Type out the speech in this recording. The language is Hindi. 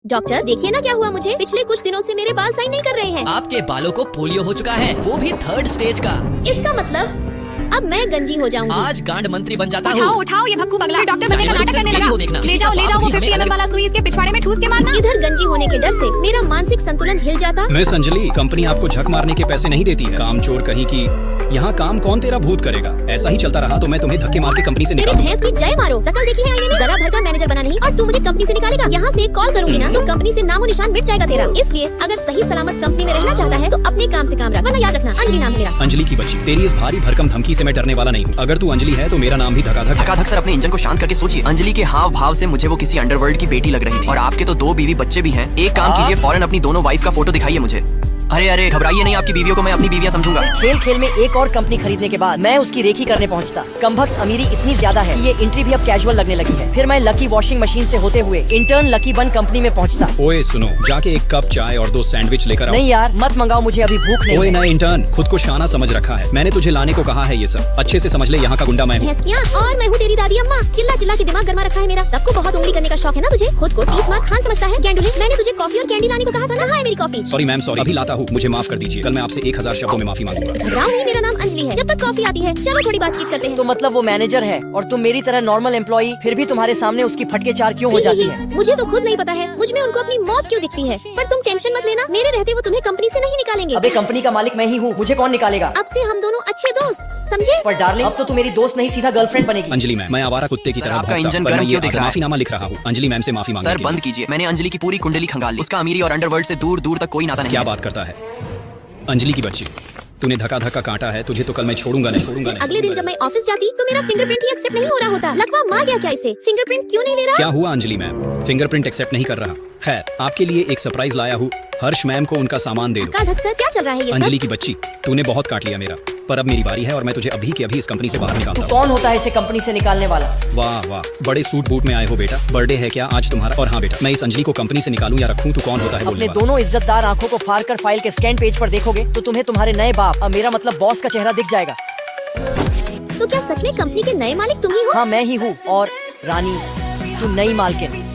डॉक्टर देखिए ना क्या हुआ मुझे, पिछले कुछ दिनों से मेरे बाल साइन नहीं कर रहे हैं। आपके बालों को पोलियो हो चुका है, वो भी 3rd स्टेज का। इसका मतलब अब मैं गंजी हो जाऊंगी। आज गांड मंत्री बन जाता हूँ। उठाओ उठाओ ये भक्कू पगला डॉक्टर बनने का नाटक करने लगा। ले जाओ वो 50 ml वाला सुई इसके पिछवाड़े में ठूस के मारना। इधर गंजी होने के डर से मेरा मानसिक संतुलन हिल जाता। मिस अंजलि, कंपनी आपको झक मारने के पैसे नहीं देती है। काम चोर कहीं की। यहाँ काम कौन तेरा भूत करेगा? ऐसा ही चलता रहा तो मैं तुम्हें धक्के मार के कंपनी से मेरी निकाल। भैंस की जय मारो। शकल देखी है आईने में, जरा भर का मैनेजर बना नहीं और तू मुझे कंपनी से निकालेगा। यहाँ से एक कॉल करूंगी ना तो कंपनी से नामो निशान मिट जाएगा तेरा। इसलिए अगर सही सलामत कंपनी में रहना चाहता है तो अपने काम से काम रख, वरना याद रखना अंजलि नाम मेरा। अंजलि की बच्ची, तेरी इस भारी भरकम धमकी से मैं डरने वाला नहीं हूँ। अगर तू अंजलि है तो मेरा नाम भी धकाधक। सर अपने इंजन को शांत करके सोचिए। अंजलि के हाव भाव से मुझे वो किसी अंडरवर्ल्ड की बेटी लग रही थी। और आपके तो 2 बीवी बच्चे भी हैं। एक काम कीजिए, फौरन अपनी दोनों वाइफ का फोटो दिखाइए मुझे। अरे घबराइए नहीं, आपकी बीवियों को मैं अपनी बीवियां समझूंगा। खेल खेल में एक और कंपनी खरीदने के बाद मैं उसकी रेखी करने पहुंचता। कमबख्त अमीरी इतनी ज्यादा है कि ये एंट्री भी अब कैजुअल लगने लगी है। फिर मैं लकी वॉशिंग मशीन से होते हुए इंटर्न लकी बन कंपनी में पहुंचता। ओए सुनो, जाके एक कप चाय और 2 सैंडविच लेकर आओ। नहीं यार मत मंगाओ, मुझे अभी भूख नहीं ओए है। नए इंटर्न, खुद को शाना समझ रखा है। मैंने तुझे लाने को कहा है ये सब। अच्छे से समझ ले, यहाँ का गुंडा मैं हूँ। भैंसिया और मैं हूँ तेरी दादी अम्मा। चिल्ला चिल्ला के दिमाग गरमा रखा है मेरा। सबको बहुत उंगली करने का शौक है ना तुझे। खुद को 30 मार्क खान समझता है। कैंडुले, मैंने तुझे कॉफी और कैंडी लाने को कहा था ना। है मेरी कॉफी। सॉरी मैम, सॉरी, अभी लाता हूँ, मुझे माफ कर दीजिए। कल मैं आपसे 1000 शब्दों में माफी मांगूंगा। घबराओ नहीं, मेरा नाम अंजलि है। जब तक कॉफी आती है चलो थोड़ी बातचीत करते हैं। तो मतलब वो मैनेजर है और तुम मेरी तरह नॉर्मल एम्प्लॉई, फिर भी तुम्हारे सामने उसकी फटके चार क्यों हो जाती है? मुझे तो खुद नहीं पता है मुझ में उनको अपनी मौत क्यों दिखती है। पर तुम टेंशन मत लेना, मेरे रहते वो तुम्हें कंपनी से नहीं निकालेंगे। अबे कंपनी का मालिक मैं ही हूँ, मुझे कौन निकालेगा? अब से हम दोनों अच्छे दोस्त, समझे? पर डार्लिंग अब तो तू मेरी दोस्त नहीं सीधा गर्लफ्रेंड बनेगी। अंजलि मैम, मैं आवारा कुत्ते की तरह आपका भौंकता, इंजन पर गर्म मैं क्यों ये दिख रहा है? माफीनामा लिख रहा हूँ। अंजलि मैम से माफी मांगने सर के लिए। बंद कीजिए, मैंने अंजलि की पूरी कुंडली खंगाल ली। उसका अमीरी और अंडरवर्ल्ड से दूर दूर तक कोई नाता नहीं क्या है। बात करता है अंजलि की बच्ची, तूने धक्का काटा है, तुझे तो कल मैं छोड़ूंगा नहीं। अगले दिन जब मैं ऑफिस जाती तो मेरा फिंगरप्रिंट ही एक्सेप्ट नहीं हो रहा होता। लगवा मार गया क्या इसे? फिंगरप्रिंट क्यों नहीं ले रहा? क्या हुआ अंजलि मैम? फिंगरप्रिंट एक्सेप्ट नहीं कर रहा? खैर, आपके लिए एक सरप्राइज लाया हूँ। हर्ष मैम को उनका सामान दे दो। धक्का धक सर, क्या चल रहा है ये अंजलि सब? की बच्ची, तूने बहुत काट लिया मेरा, पर अब मेरी बारी है और मैं तुझे अभी के अभी इस कंपनी से बाहर निकालता हूँ। कौन होता है इसे कंपनी से निकालने वाला? वाह वाह, बड़े सूट बूट में आए हो बेटा। बर्थडे है क्या आज तुम्हारा? और हाँ बेटा, मैं इस अंजलि को कंपनी से निकालूं या रखूं? तू कौन होता है बोलने अपने वाला? दोनों इज्जतदार आंखों को फाड़ कर फाइल के स्कैन पेज पर देखोगे तो तुम्हें तुम्हारे नए बाप, अब मेरा मतलब बॉस का चेहरा दिख जाएगा। तो क्या सच में कंपनी के नए मालिक तुम ही हो? हाँ मैं ही हूँ। और रानी, तू नई मालकिन।